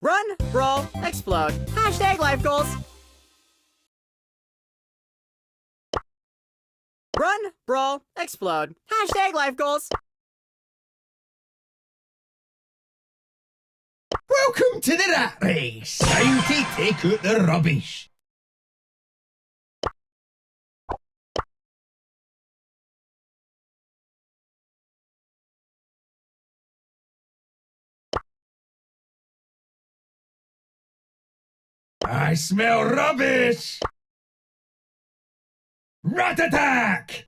Run, roll, explode. Hashtag life goals. Run, roll, explode. Hashtag life goals. Welcome to the rat race. Time to take out the rubbish. I smell rubbish. Rat attack!